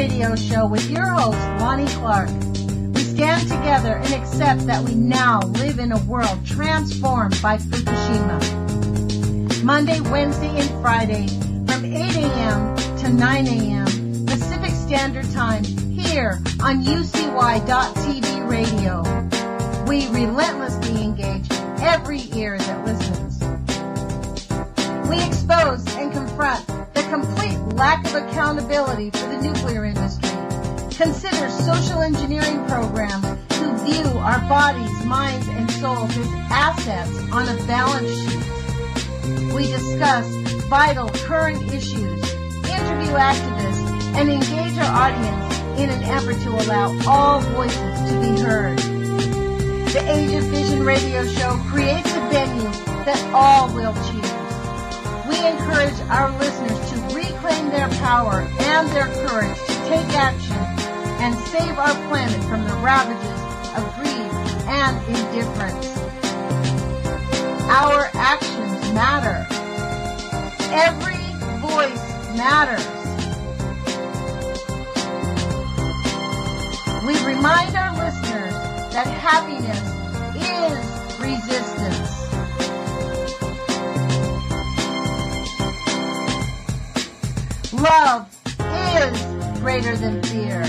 radio show with your host, Lonnie Clark. We stand together and accept that we now live in a world transformed by Fukushima. Monday, Wednesday, and Friday from 8 a.m. to 9 a.m. Pacific Standard Time here on UCY.TV radio. We relentlessly engage every ear that listens. We expose and confront the complete lack of accountability for the nuclear industry. Consider social engineering programs who view our bodies, minds, and souls as assets on a balance sheet. We discuss vital current issues, interview activists, and engage our audience in an effort to allow all voices to be heard. The Age of Fission radio show creates a venue that all will choose. We encourage our listeners to reclaim their power and their courage to take action and save our planet from the ravages of greed and indifference. Our actions matter. Every voice matters. We remind our listeners that happiness is resistance. Love is greater than fear.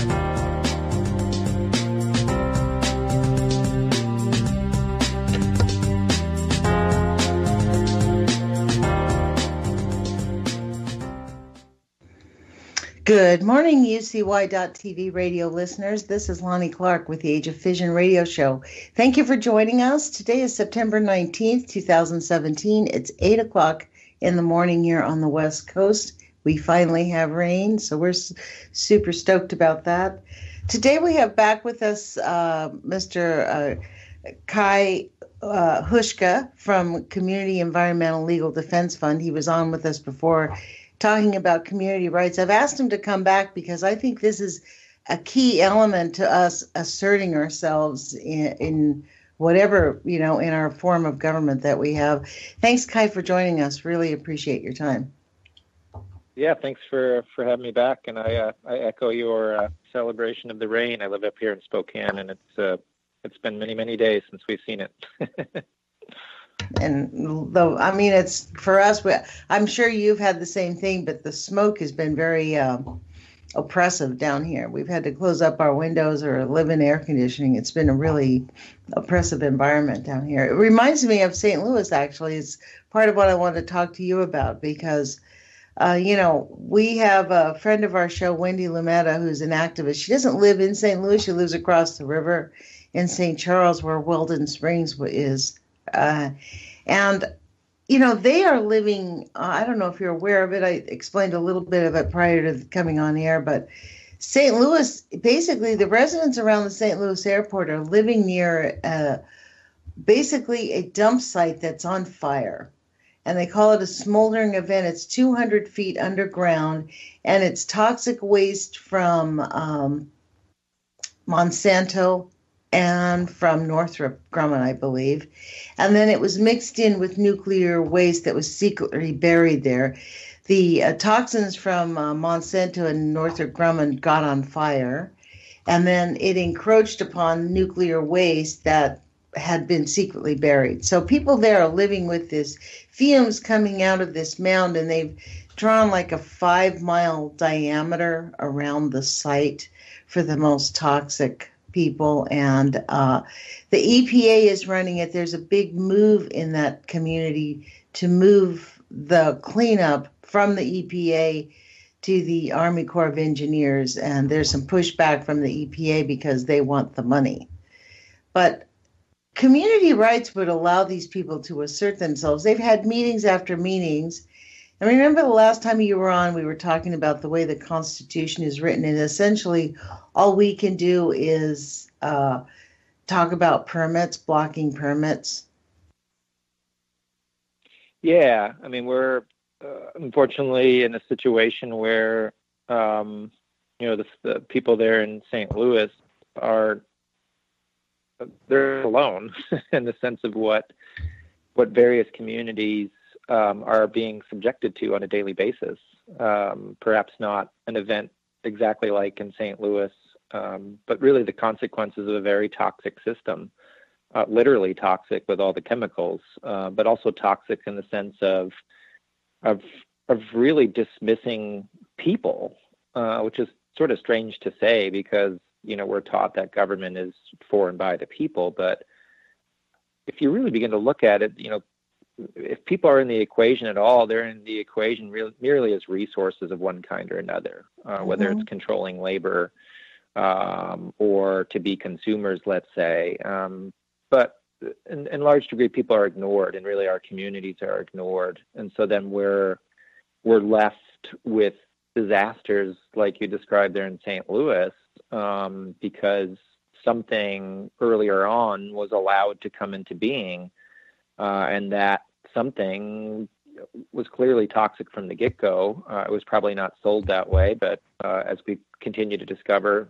Good morning, UCY.TV radio listeners. This is Lonnie Clark with the Age of Fission radio show. Thank you for joining us. Today is September 19th, 2017. It's 8 o'clock in the morning here on the West Coast. We finally have rain, so we're super stoked about that. Today we have back with us Mr. Kai Huschke from Community Environmental Legal Defense Fund. He was on with us before talking about community rights. I've asked him to come back because I think this is a key element to us asserting ourselves in whatever, in our form of government that we have. Thanks, Kai, for joining us. Really appreciate your time. Yeah, thanks for having me back. And I echo your celebration of the rain. I live up here in Spokane, and it's been many, many days since we've seen it. And though, it's for us, I'm sure you've had the same thing, but the smoke has been very oppressive down here. We've had to close up our windows or live in air conditioning. It's been a really oppressive environment down here. It reminds me of St. Louis, actually. It's part of what I wanted to talk to you about because, we have a friend of our show, Wendy Lumetta, who's an activist. She doesn't live in St. Louis. She lives across the river in St. Charles, where Weldon Springs is. And they are living, I don't know if you're aware of it. I explained a little bit of it prior to coming on air, but St. Louis, basically the residents around the St. Louis airport are living near basically a dump site that's on fire. And they call it a smoldering event. It's 200 feet underground, and it's toxic waste from Monsanto and from Northrop Grumman, I believe. And then it was mixed in with nuclear waste that was secretly buried there. The toxins from Monsanto and Northrop Grumman got on fire, and then it encroached upon nuclear waste that had been secretly buried. So people there are living with this fumes coming out of this mound, and they've drawn like a 5-mile diameter around the site for the most toxic people, and the EPA is running it. There's a big move in that community to move the cleanup from the EPA to the Army Corps of Engineers, and there's some pushback from the EPA because they want the money. But community rights would allow these people to assert themselves. They've had meetings after meetings. And remember the last time you were on, we were talking about the way the Constitution is written, and essentially all we can do is talk about permits, blocking permits. Yeah, we're unfortunately in a situation where, the people there in St. Louis they're alone in the sense of what various communities are being subjected to on a daily basis. Perhaps not an event exactly like in St. Louis, but really the consequences of a very toxic system, literally toxic with all the chemicals, but also toxic in the sense of really dismissing people, which is sort of strange to say because, we're taught that government is for and by the people. But if you really begin to look at it, if people are in the equation at all, they're in the equation merely as resources of one kind or another, whether it's controlling labor or to be consumers, let's say. But in large degree, people are ignored, and really our communities are ignored. And so then we're left with disasters like you described there in St. Louis, because something earlier on was allowed to come into being, and that something was clearly toxic from the get-go. It was probably not sold that way, but as we continue to discover,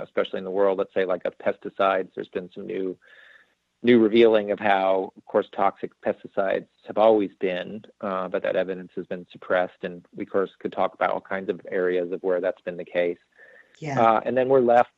especially in the world, let's say like of pesticides, there's been some new revealing of how, of course, toxic pesticides have always been, but that evidence has been suppressed. And we, of course, could talk about all kinds of areas of where that's been the case. Yeah. And then we're left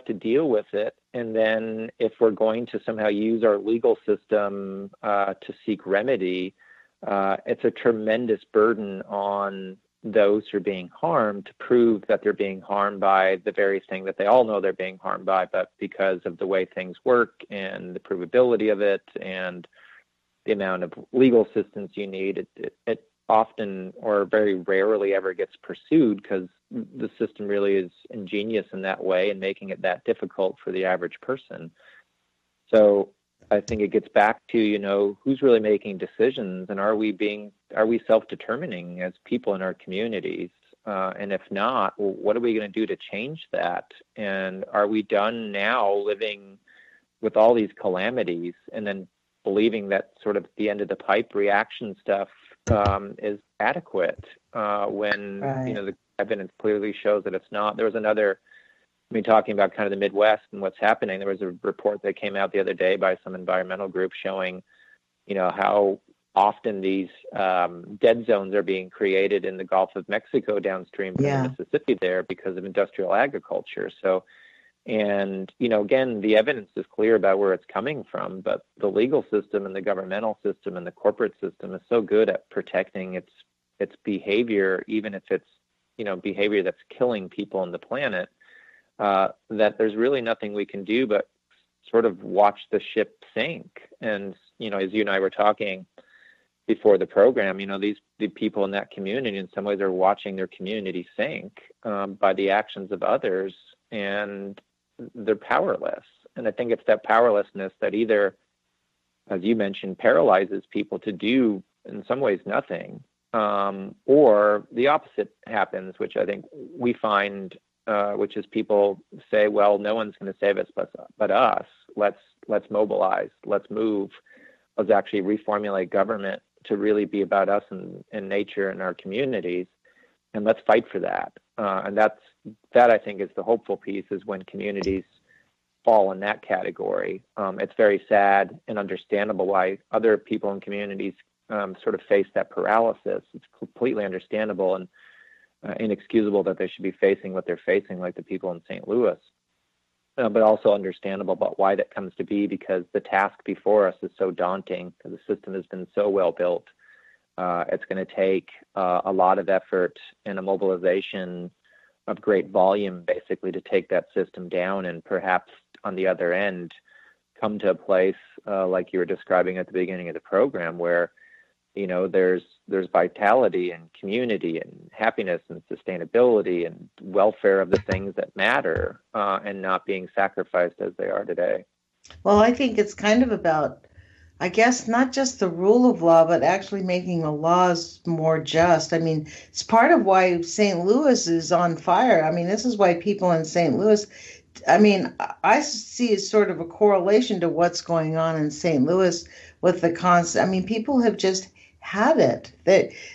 to deal with it. And then if we're going to somehow use our legal system to seek remedy, it's a tremendous burden on those who are being harmed to prove that they're being harmed by the very thing that they all know they're being harmed by, but because of the way things work and the provability of it and the amount of legal assistance you need, it often or very rarely ever gets pursued because the system really is ingenious in that way and making it that difficult for the average person. So I think it gets back to, who's really making decisions, and are we self-determining as people in our communities? And if not, well, what are we going to do to change that? And are we done now living with all these calamities and then believing that sort of the end of the pipe reaction stuff is adequate when, Right. The evidence clearly shows that it's not? There was another, talking about kind of the Midwest and what's happening, there was a report that came out the other day by some environmental group showing, how often these dead zones are being created in the Gulf of Mexico downstream from the Mississippi there because of industrial agriculture. So, and, again, the evidence is clear about where it's coming from, but the legal system and the governmental system and the corporate system is so good at protecting its behavior, even if it's, behavior that's killing people on the planet, that there's really nothing we can do but sort of watch the ship sink. And, as you and I were talking before the program, the people in that community in some ways are watching their community sink by the actions of others, and they're powerless. And I think it's that powerlessness that either, as you mentioned, paralyzes people to do in some ways nothing, or the opposite happens, which I think we find, which is people say, well, no one's going to save us but us. Let's mobilize. Let's move. Let's actually reformulate government to really be about us and nature and our communities, and let's fight for that. And that I think is the hopeful piece, is when communities fall in that category. It's very sad and understandable why other people in communities sort of face that paralysis. It's completely understandable and inexcusable that they should be facing what they're facing, like the people in St. Louis, but also understandable about why that comes to be, because the task before us is so daunting. The system has been so well built. It's going to take a lot of effort and a mobilization of great volume, basically, to take that system down, and perhaps on the other end come to a place like you were describing at the beginning of the program, where there's vitality and community and happiness and sustainability and welfare of the things that matter, and not being sacrificed as they are today. Well, I think it's kind of about, I guess, not just the rule of law, but actually making the laws more just. I mean, it's part of why St. Louis is on fire. I mean, this is why people in St. Louis, I see as sort of a correlation to what's going on in St. Louis with the constant. I mean, people have just had it.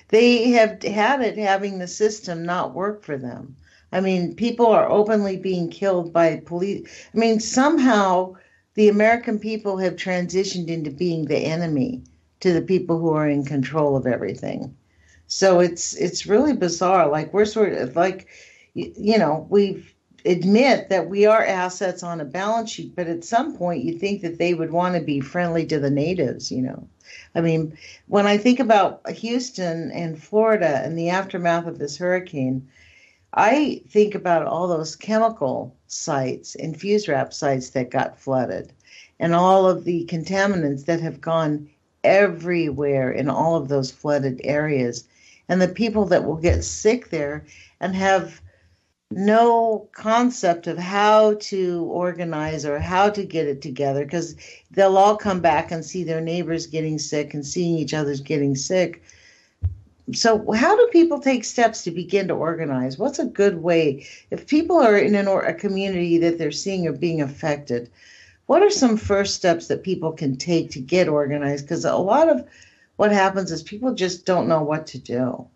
They have had it having the system not work for them. I mean, people are openly being killed by police. I mean, somehow the American people have transitioned into being the enemy to the people who are in control of everything. So it's really bizarre. Like, we're sort of like, we've admit that we are assets on a balance sheet, but at some point you think that they would want to be friendly to the natives. I mean, when I think about Houston and Florida and the aftermath of this hurricane, I think about all those chemical sites and fuse wrap sites that got flooded and all of the contaminants that have gone everywhere in all of those flooded areas and the people that will get sick there and have no concept of how to organize or how to get it together because they'll all come back and see their neighbors getting sick and seeing each other's getting sick. So how do people take steps to begin to organize? What's a good way? If people are in a community that they're seeing are being affected, what are some first steps that people can take to get organized? Because a lot of what happens is people just don't know what to do.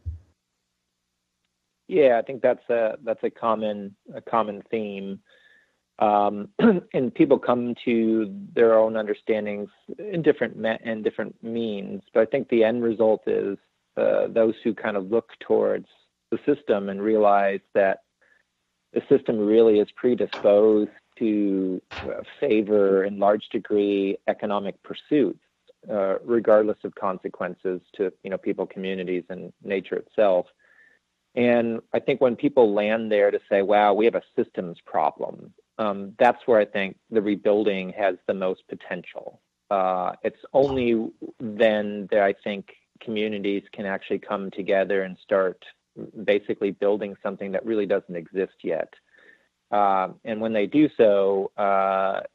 Yeah, I think that's a common theme, and people come to their own understandings in different means. But I think the end result is those who kind of look towards the system and realize that the system really is predisposed to favor in large degree economic pursuits, regardless of consequences to people, communities, and nature itself. And I think when people land there to say, wow, we have a systems problem, that's where I think the rebuilding has the most potential. It's only then that I think communities can actually come together and start basically building something that really doesn't exist yet. And when they do so,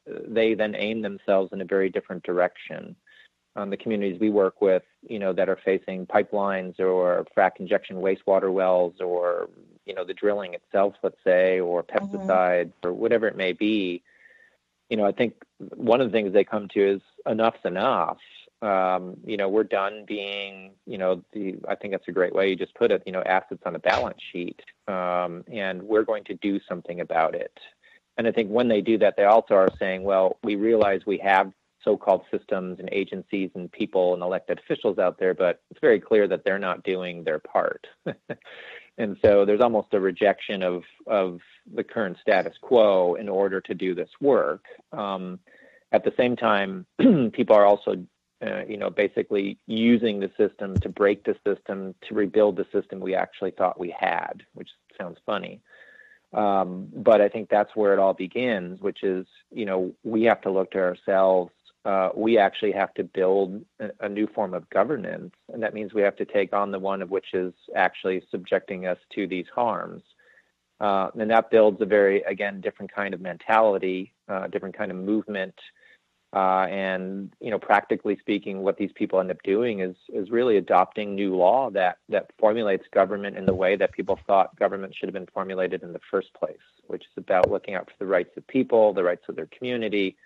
they then aim themselves in a very different direction. The communities we work with, that are facing pipelines or frac injection wastewater wells or, the drilling itself, let's say, or pesticides or whatever it may be, I think one of the things they come to is enough's enough. We're done being, I think that's a great way you just put it, assets on a balance sheet, and we're going to do something about it. And I think when they do that, they also are saying, well, we realize we have so-called systems and agencies and people and elected officials out there, but it's very clear that they're not doing their part. And so there's almost a rejection of the current status quo in order to do this work. At the same time, people are also, basically using the system to break the system, to rebuild the system we actually thought we had, which sounds funny. But I think that's where it all begins, which is, we have to look to ourselves. We actually have to build a new form of governance, and that means we have to take on the one of which is actually subjecting us to these harms. And that builds a very, again, different kind of mentality, different kind of movement. And, practically speaking, what these people end up doing is really adopting new law that formulates government in the way that people thought government should have been formulated in the first place, which is about looking out for the rights of people, the rights of their community,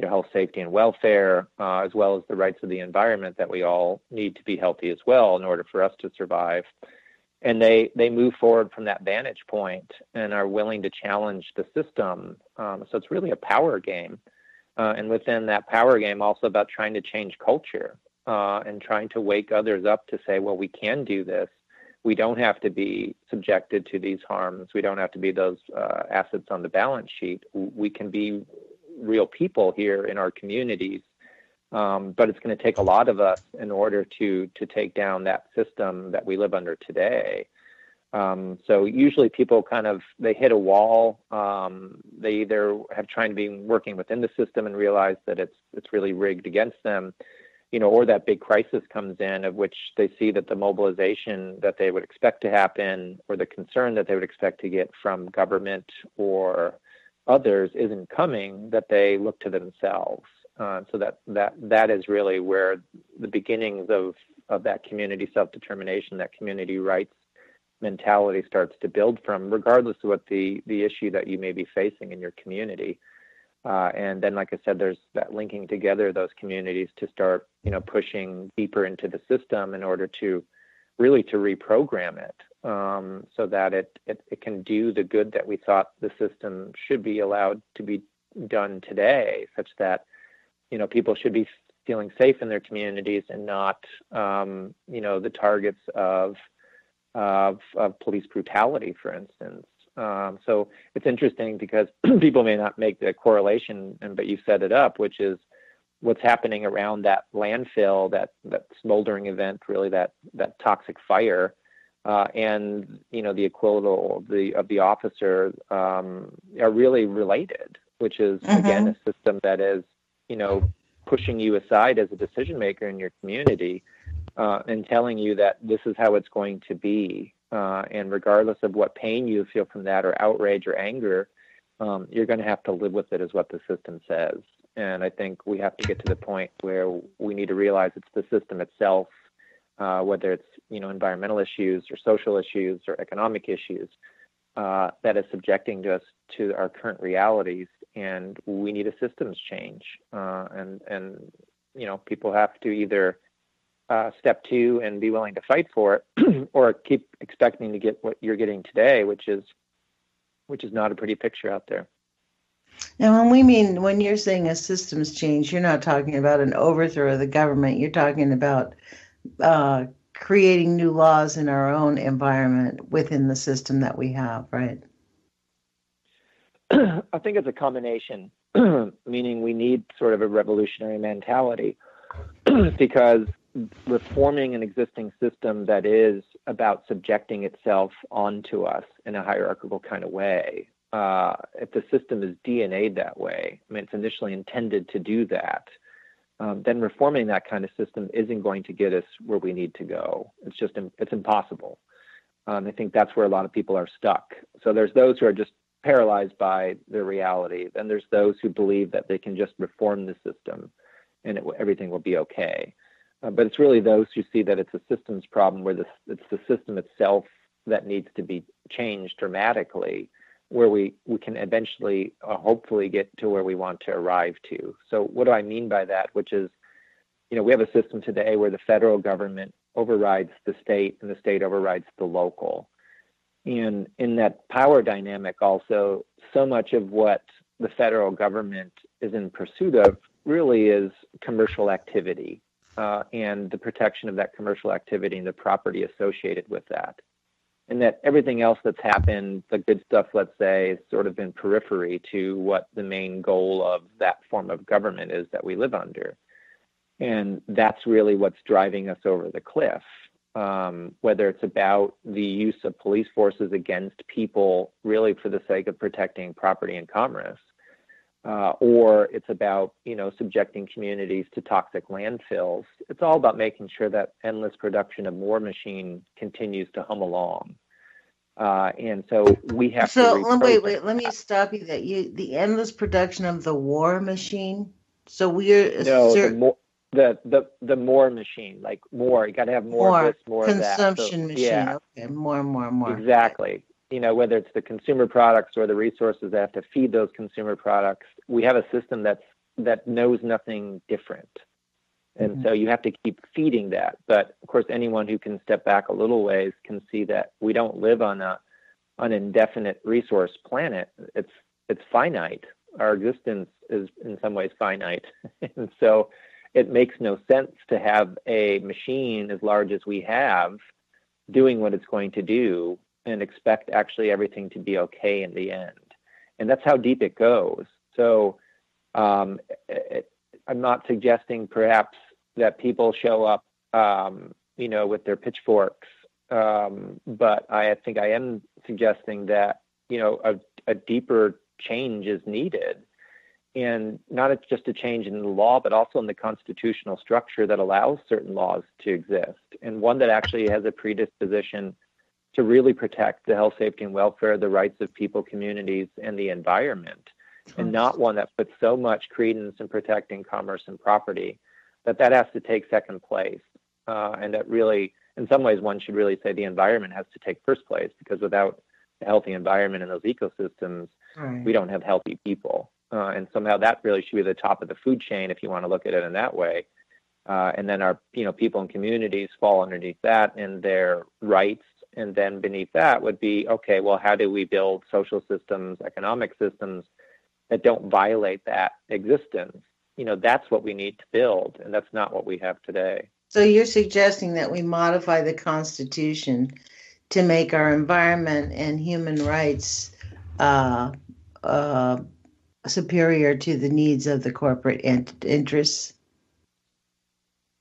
health, safety, and welfare, as well as the rights of the environment that we all need to be healthy as well in order for us to survive. And they move forward from that vantage point and are willing to challenge the system. So it's really a power game. And within that power game, also about trying to change culture and trying to wake others up to say, well, we can do this. We don't have to be subjected to these harms. We don't have to be those assets on the balance sheet. We can be real people here in our communities, but it's going to take a lot of us in order to take down that system that we live under today. So usually people they hit a wall. They either have tried to be working within the system and realize that it's really rigged against them, or that big crisis comes in of which they see that the mobilization that they would expect to happen or the concern that they would expect to get from government or others isn't coming, that they look to themselves. So that is really where the beginnings of that community self-determination, that community rights mentality starts to build from, regardless of what the issue that you may be facing in your community. And then, like I said, there's that linking together those communities to start, pushing deeper into the system in order to really to reprogram it, so that it can do the good that we thought the system should be allowed to be done today, such that, people should be feeling safe in their communities and not, the targets of police brutality, for instance. So it's interesting because people may not make the correlation, but you set it up, which is what's happening around that landfill, that smoldering event, really that toxic fire, and the equivalent of the officer are really related, which is again a system that is pushing you aside as a decision maker in your community, and telling you that this is how it's going to be, and regardless of what pain you feel from that, or outrage or anger, you're going to have to live with it, is what the system says. And I think we have to get to the point where we need to realize it's the system itself, whether it's environmental issues or social issues or economic issues, that is subjecting us to our current realities, and we need a systems change. And people have to either step to and be willing to fight for it, or keep expecting to get what you're getting today, which is not a pretty picture out there. And when you're saying a systems change, you're not talking about an overthrow of the government. You're talking about creating new laws in our own environment within the system that we have, right? I think it's a combination, meaning we need sort of a revolutionary mentality, because reforming an existing system that is about subjecting itself onto us in a hierarchical kind of way, if the system is DNA'd that way, it's initially intended to do that, then reforming that kind of system isn't going to get us where we need to go. It's impossible. I think that's where a lot of people are stuck. So there's those who are just paralyzed by their reality. Then there's those who believe that they can just reform the system and everything will be okay. But it's really those who see that it's a systems problem, where it's the system itself that needs to be changed dramatically, where we can eventually, hopefully, get to where we want to arrive to. So what do I mean by that? Which is, we have a system today where the federal government overrides the state and the state overrides the local. And in that power dynamic also, so much of what the federal government is in pursuit of really is commercial activity, and the protection of that commercial activity and the property associated with that. And that everything else that's happened, the good stuff, let's say, has sort of been periphery to what the main goal of that form of government is that we live under. And that's really what's driving us over the cliff. Whether it's about the use of police forces against people really for the sake of protecting property and commerce, or it's about, subjecting communities to toxic landfills. It's all about making sure that endless production of war machine continues to hum along. And so we have to... So wait, let me stop you there. The endless production of the war machine? So we're... No, the more machine, like more. You got to have more of this, more of that. Consumption machine. Yeah. Okay, more. Exactly. Whether it's the consumer products or the resources that have to feed those consumer products, we have a system that knows nothing different. And so you have to keep feeding that. But of course, anyone who can step back a little ways can see that we don't live on an indefinite resource planet. It's finite. Our existence is in some ways finite. And so it makes no sense to have a machine as large as we have doing what it's going to do and expect actually everything to be okay in the end. And that's how deep it goes. So I'm not suggesting perhaps that people show up, with their pitchforks. But I think I am suggesting that, a deeper change is needed. And not just a change in the law, but also in the constitutional structure that allows certain laws to exist, and one that actually has a predisposition to really protect the health, safety, and welfare, the rights of people, communities, and the environment, and not one that puts so much credence in protecting commerce and property that has to take second place. And that really, in some ways, one should really say the environment has to take first place, because without a healthy environment and those ecosystems, we don't have healthy people. And somehow that really should be the top of the food chain, if you want to look at it in that way. And then our, people and communities fall underneath that and their rights. And then beneath that would be, okay, well, how do we build social systems, economic systems that don't violate that existence? That's what we need to build. And that's not what we have today. So you're suggesting that we modify the Constitution to make our environment and human rights uh, uh, superior to the needs of the corporate interests?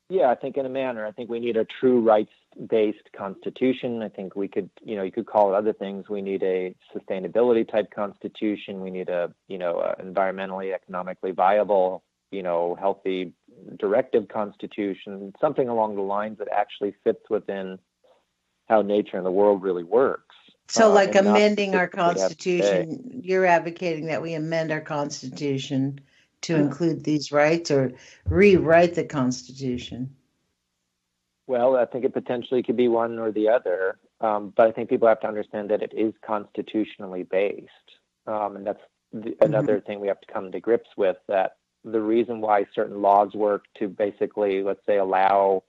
Yeah, I think in a manner. I think we need a true rights-based constitution. I think we could, you could call it other things. We need a sustainability type constitution. We need a environmentally, economically viable, healthy directive constitution, something along the lines that actually fits within how nature and the world really works. So like amending our constitution, you're advocating that we amend our constitution to include these rights, or rewrite the Constitution? Well, I think it potentially could be one or the other, but I think people have to understand that it is constitutionally based, and that's another thing we have to come to grips with, that the reason why certain laws work to basically, let's say, allow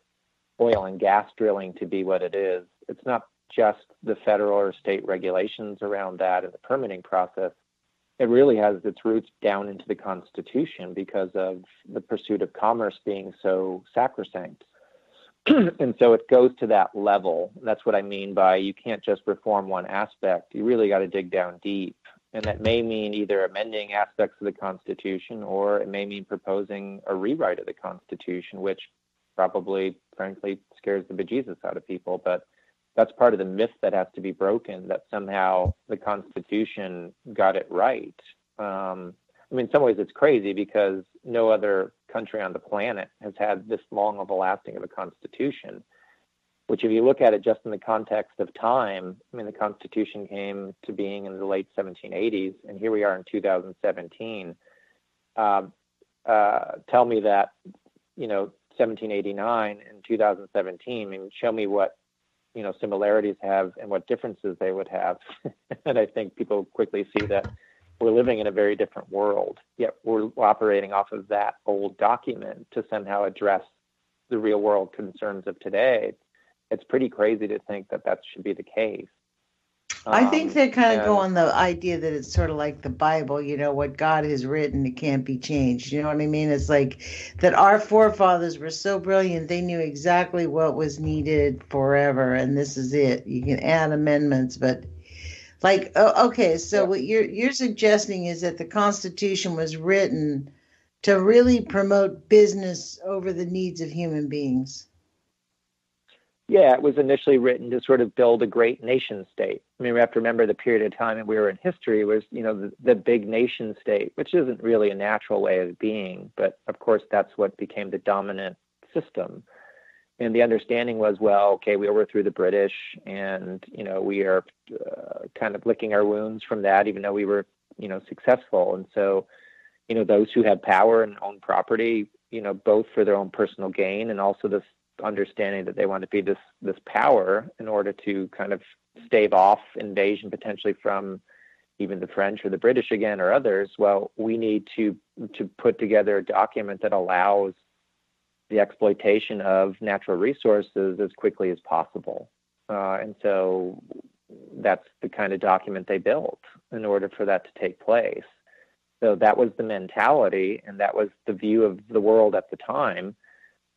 oil and gas drilling to be what it is, it's not just the federal or state regulations around that and the permitting process. It really has its roots down into the Constitution because of the pursuit of commerce being so sacrosanct. And so it goes to that level. That's what I mean by you can't just reform one aspect. You really got to dig down deep. And that may mean either amending aspects of the Constitution, or it may mean proposing a rewrite of the Constitution, which probably, frankly, scares the bejesus out of people. But that's part of the myth that has to be broken, that somehow the Constitution got it right. I mean, in some ways it's crazy because no other country on the planet has had this long of a lasting of a constitution, which if you look at it just in the context of time, I mean, the Constitution came to being in the late 1780s, and here we are in 2017. Tell me that, 1789 and 2017, I mean, show me what, similarities have and what differences they would have. And I think people quickly see that we're living in a very different world, yet we're operating off of that old document to somehow address the real world concerns of today. It's pretty crazy to think that that should be the case. I think they kind of go on the idea that it's sort of like the Bible, what God has written, it can't be changed. You know what I mean? It's like that our forefathers were so brilliant, they knew exactly what was needed forever, and this is it. You can add amendments, but okay, so what you're suggesting is that the Constitution was written to really promote business over the needs of human beings. Yeah, it was initially written to sort of build a great nation state. I mean, we have to remember the period of time that we were in history was, the big nation state, which isn't really a natural way of being. But of course, that's what became the dominant system. And the understanding was, well, okay, we overthrew the British, and, we are kind of licking our wounds from that, even though we were, successful. And so, those who had power and owned property, both for their own personal gain and also this understanding that they want to be this power in order to kind of stave off invasion potentially from even the French or the British again or others. Well, we need to put together a document that allows the exploitation of natural resources as quickly as possible. And so that's the kind of document they built in order for that to take place. So that was the mentality, and that was the view of the world at the time.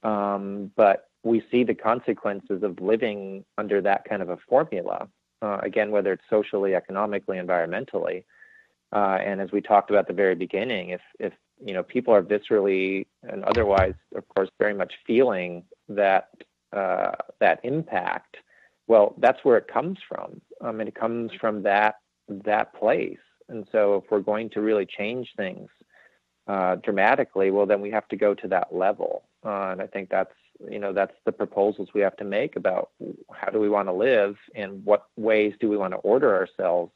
But we see the consequences of living under that kind of a formula, again, whether it's socially, economically, environmentally. And as we talked about at the very beginning, if people are viscerally and otherwise, of course, very much feeling that that impact, well, that's where it comes from. And it comes from that place. And so if we're going to really change things dramatically, well, then we have to go to that level. And I think that's the proposals we have to make about how do we want to live and what ways do we want to order ourselves.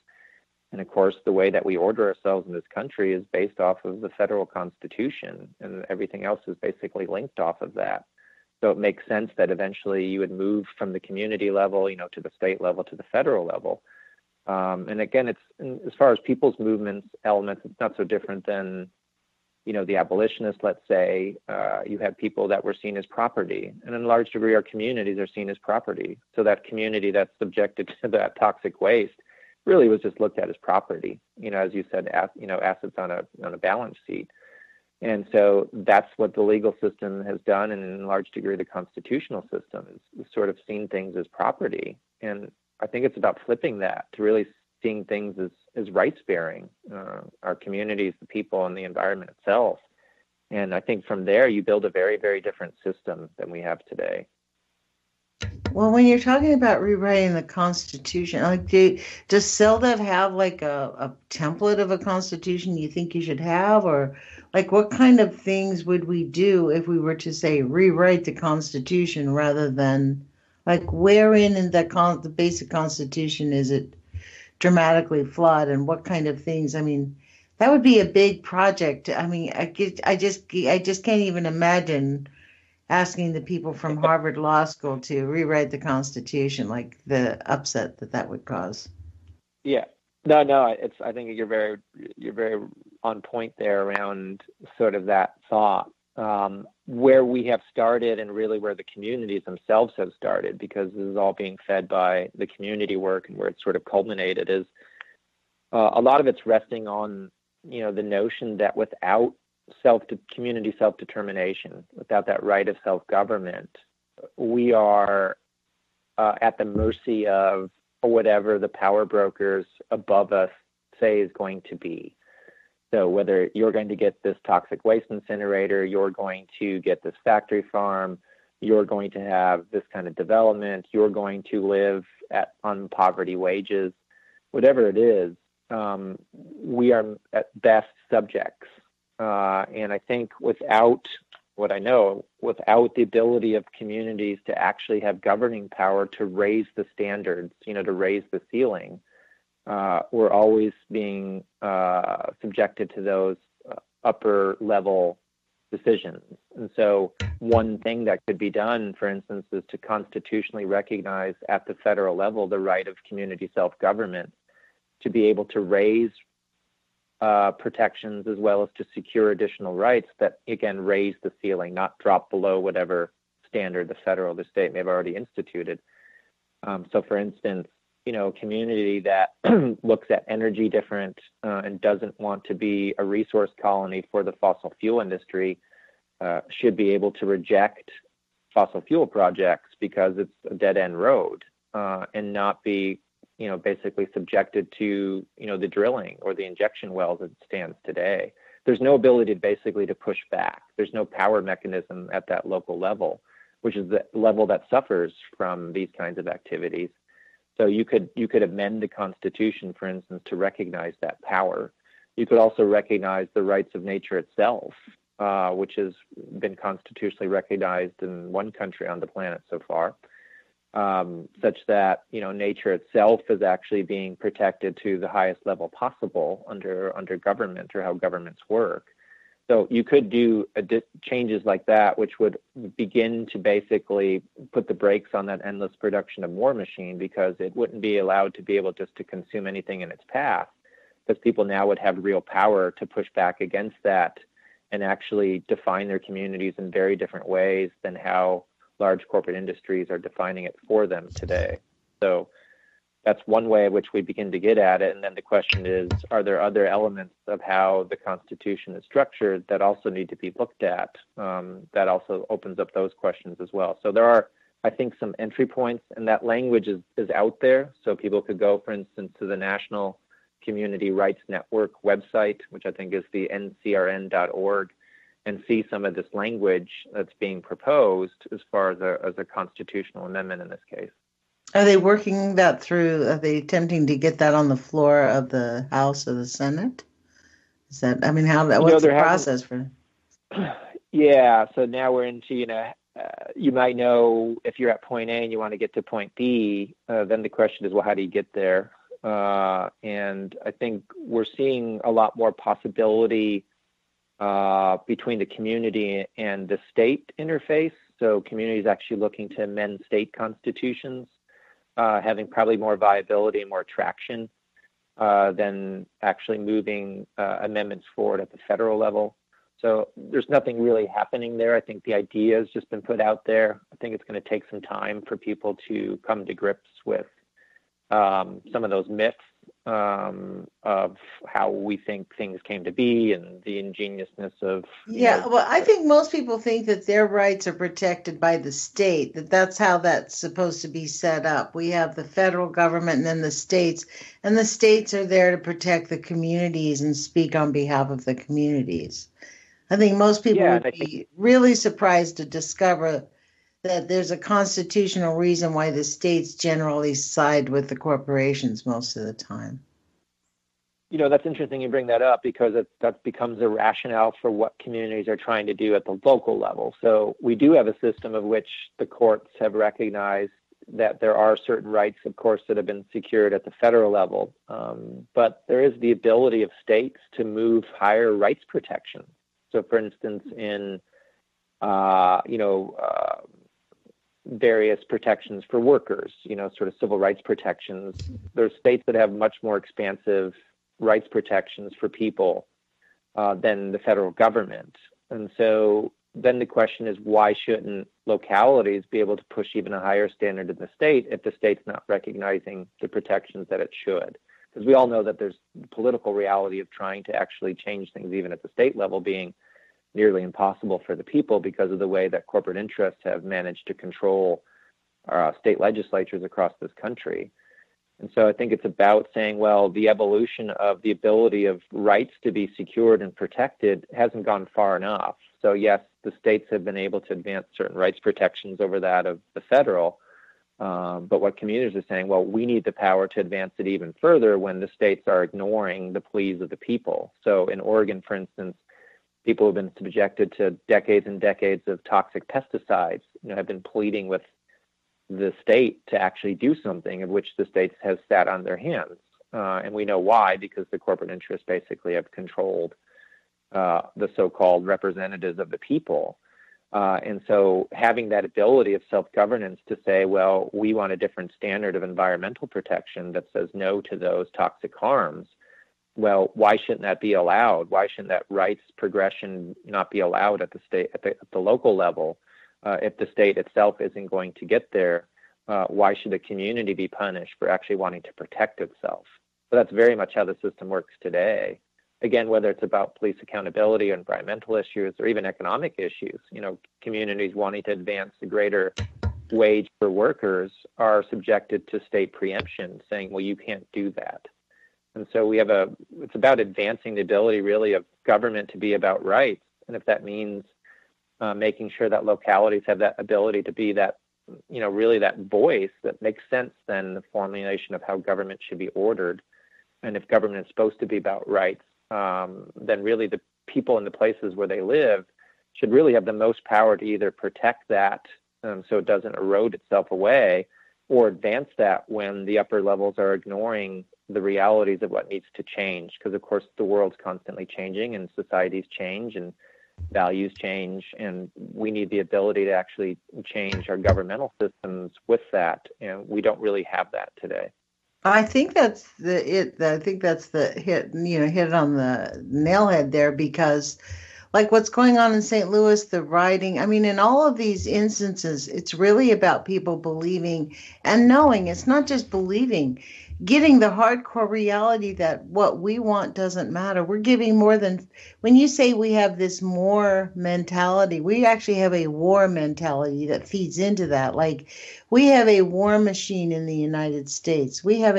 And of course, the way that we order ourselves in this country is based off of the federal Constitution, and everything else is basically linked off of that. So it makes sense that eventually you would move from the community level, to the state level, to the federal level. And again, it's as far as people's movements elements, it's not so different than the abolitionists, let's say. You had people that were seen as property, and in a large degree our communities are seen as property. So that community that's subjected to that toxic waste really was just looked at as property, as you said, assets on a balance sheet. And so that's what the legal system has done, and in a large degree the constitutional system is sort of seen things as property. And I think it's about flipping that to really seeing things as rights bearing, our communities, the people, and the environment itself. And I think from there, you build a very, very different system than we have today. Well, when you're talking about rewriting the Constitution, like, does CELDF have like a template of a Constitution you think you should have, or like what kind of things would we do if we were to say rewrite the Constitution rather than like wherein in the basic Constitution is it dramatically flawed, and what kind of things? I mean, that would be a big project. I mean, I just can't even imagine asking the people from Harvard Law School to rewrite the Constitution, like the upset that would cause. Yeah, no, I think you're very on point there around sort of that thought. Where we have started, and really where the communities themselves have started, because this is all being fed by the community work, and where it's sort of culminated is a lot of it's resting on, the notion that without community self-determination, without that right of self-government, we are at the mercy of whatever the power brokers above us say is going to be. So whether you're going to get this toxic waste incinerator, you're going to get this factory farm, you're going to have this kind of development, you're going to live on poverty wages, whatever it is, we are at best subjects. And I think without the ability of communities to actually have governing power to raise the standards, to raise the ceiling, we're always being subjected to those upper level decisions. And so one thing that could be done, for instance, is to constitutionally recognize at the federal level the right of community self-government to be able to raise protections as well as to secure additional rights that, again, raise the ceiling, not drop below whatever standard the federal or the state may have already instituted. So, for instance, a community that looks at energy different and doesn't want to be a resource colony for the fossil fuel industry should be able to reject fossil fuel projects because it's a dead-end road and not be basically subjected to, the drilling or the injection wells as it stands today. There's no ability basically to push back. There's no power mechanism at that local level, which is the level that suffers from these kinds of activities. So you could amend the Constitution, for instance, to recognize that power. You could also recognize the rights of nature itself, which has been constitutionally recognized in one country on the planet so far. Such that nature itself is actually being protected to the highest level possible under government or how governments work. So you could do changes like that, which would begin to basically put the brakes on that endless production of war machine, because it wouldn't be allowed to be able just to consume anything in its path, because people now would have real power to push back against that and actually define their communities in very different ways than how large corporate industries are defining it for them today. So that's one way in which we begin to get at it. And then the question is, are there other elements of how the Constitution is structured that also need to be looked at? That also opens up those questions as well. So there are, I think, some entry points, and that language is out there. So people could go, for instance, to the National Community Rights Network website, which I think is the ncrn.org, and see some of this language that's being proposed as far as a constitutional amendment in this case. Are they working that through? Are they attempting to get that on the floor of the House or the Senate? Is that, I mean, what's the process for? Yeah, so now we're into, you might know if you're at point A and you want to get to point B, then the question is, well, how do you get there? And I think we're seeing a lot more possibility between the community and the state interface. So communities actually looking to amend state constitutions, having probably more viability and more traction than actually moving amendments forward at the federal level. So there's nothing really happening there. I think the idea has just been put out there. I think it's going to take some time for people to come to grips with some of those myths of how we think things came to be and the ingeniousness of, Well, I think most people think that their rights are protected by the state, that's how that's supposed to be set up. We have the federal government and then the states, and the states are there to protect the communities and speak on behalf of the communities. I think most people would be really surprised to discover that there's a constitutional reason why the states generally side with the corporations most of the time. That's interesting you bring that up, because that becomes a rationale for what communities are trying to do at the local level. So we do have a system of which the courts have recognized that there are certain rights, of course, that have been secured at the federal level. But there is the ability of states to move higher rights protection. So, for instance, in, various protections for workers, sort of civil rights protections, there's states that have much more expansive rights protections for people than the federal government. And so then the question is, why shouldn't localities be able to push even a higher standard in the state if the state's not recognizing the protections that it should? Because we all know that there's the political reality of trying to actually change things even at the state level being nearly impossible for the people because of the way that corporate interests have managed to control state legislatures across this country. And so I think it's about saying, well, the evolution of the ability of rights to be secured and protected hasn't gone far enough. So yes, the states have been able to advance certain rights protections over that of the federal. But what communities are saying, well, we need the power to advance it even further when the states are ignoring the pleas of the people. So in Oregon, for instance, people who have been subjected to decades and decades of toxic pesticides, have been pleading with the state to actually do something, of which the state has sat on their hands. And we know why, because the corporate interests basically have controlled the so-called representatives of the people. And so having that ability of self-governance to say, well, we want a different standard of environmental protection that says no to those toxic harms. Well, why shouldn't that be allowed? Why shouldn't that rights progression not be allowed at the state, at the local level? If the state itself isn't going to get there, why should the community be punished for actually wanting to protect itself? So that's very much how the system works today. Again, whether it's about police accountability or environmental issues or even economic issues, communities wanting to advance a greater wage for workers are subjected to state preemption, saying, well, you can't do that. And so it's about advancing the ability really of government to be about rights. And if that means making sure that localities have that ability to be that, really that voice that makes sense, then the formulation of how government should be ordered. And if government is supposed to be about rights, then really the people in the places where they live should really have the most power to either protect that so it doesn't erode itself away, or advance that when the upper levels are ignoring the realities of what needs to change. Because, of course, the world's constantly changing and societies change and values change, and we need the ability to actually change our governmental systems with that. And we don't really have that today. I think that's the hit, hit on the nailhead there, because like what's going on in St. Louis, the rioting, in all of these instances, it's really about people believing and knowing. It's not just believing, getting the hardcore reality that what we want doesn't matter. We're giving more than, when you say we have this more mentality, we actually have a war mentality that feeds into that. Like, we have a war machine in the United States. We have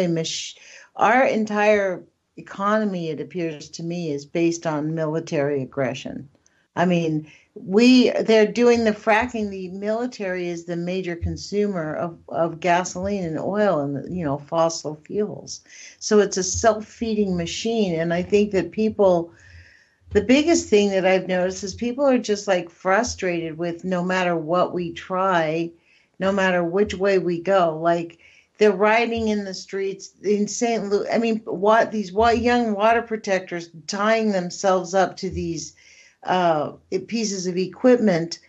our entire economy, it appears to me, is based on military aggression. They're doing the fracking. The military is the major consumer of gasoline and oil and, fossil fuels. So it's a self-feeding machine. And I think that the biggest thing that I've noticed is people are just like frustrated with no matter what we try, no matter which way we go. Like, they're rioting in the streets in St. Louis. These young water protectors tying themselves up to these pieces of equipment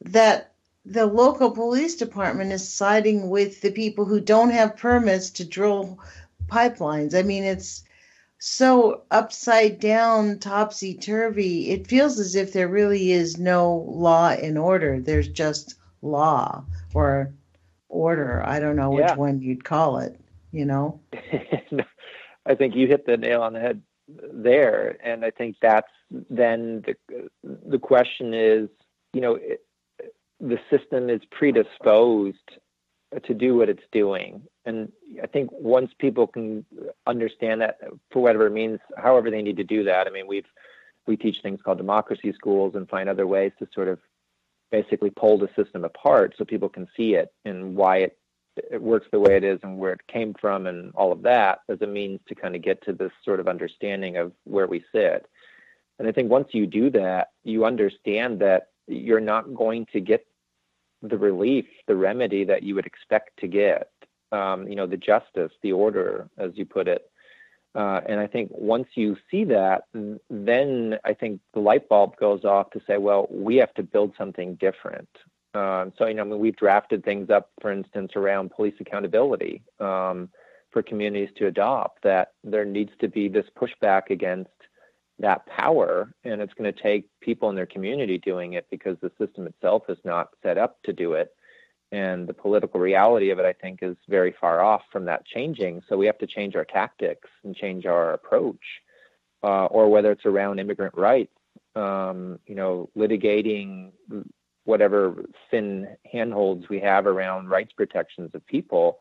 that the local police department is siding with the people who don't have permits to drill pipelines. It's so upside down, topsy-turvy. It feels as if there really is no law and order. There's just law or order. I don't know which one you'd call it, I think you hit the nail on the head there. And I think that's then the question is, the system is predisposed to do what it's doing. And I think once people can understand that, for whatever it means, however they need to do that, I mean, we teach things called democracy schools and find other ways to sort of basically pull the system apart so people can see it and why it works the way it is and where it came from and all of that as a means to kind of get to this sort of understanding of where we sit. And I think once you do that, you understand that you're not going to get the relief, the remedy that you would expect to get, the justice, the order, as you put it. And I think once you see that, then I think the light bulb goes off to say, well, we have to build something different. We've drafted things up, for instance, around police accountability for communities to adopt, that there needs to be this pushback against that power, and it's going to take people in their community doing it because the system itself is not set up to do it. And the political reality of it, I think, is very far off from that changing. So we have to change our tactics and change our approach, or whether it's around immigrant rights, litigating whatever thin handholds we have around rights protections of people.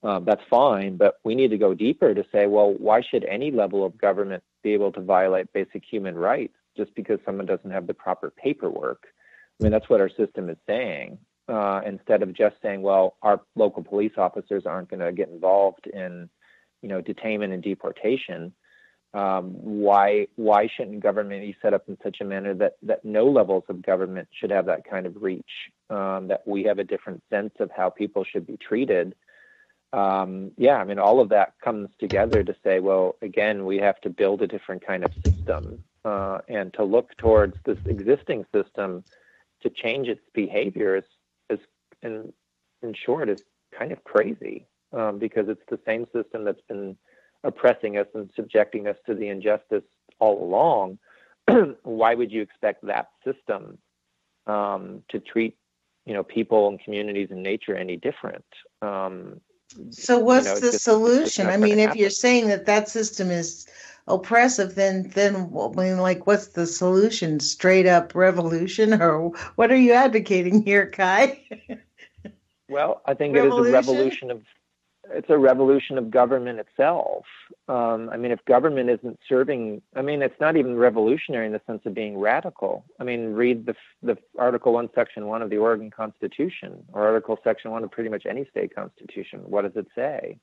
That's fine, but we need to go deeper to say, well, why should any level of government be able to violate basic human rights just because someone doesn't have the proper paperwork? I mean, that's what our system is saying. Instead of just saying, well, our local police officers aren't going to get involved in, detainment and deportation. Why shouldn't government be set up in such a manner that no levels of government should have that kind of reach? That we have a different sense of how people should be treated. All of that comes together to say, well, again, we have to build a different kind of system, and to look towards this existing system to change its behavior is in short, is kind of crazy, because it's the same system that's been oppressing us and subjecting us to the injustice all along. Why would you expect that system to treat, people and communities and nature any different? So what's the solution? I mean, if you're saying that system is oppressive, then what's the solution? Straight up revolution, or what are you advocating here, Kai? Well, I think it is a revolution of government itself. If government isn't serving, it's not even revolutionary in the sense of being radical. Read the Article 1, Section 1 of the Oregon Constitution, or Article Section 1 of pretty much any state constitution. What does it say?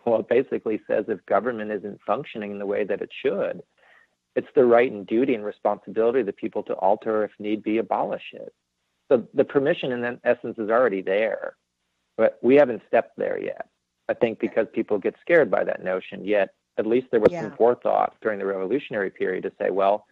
Well, it basically says if government isn't functioning in the way that it should, it's the right and duty and responsibility of the people to alter, or if need be, abolish it. So the permission in essence is already there, but we haven't stepped there yet. I think because people get scared by that notion, yet at least there was some forethought during the revolutionary period to say, well,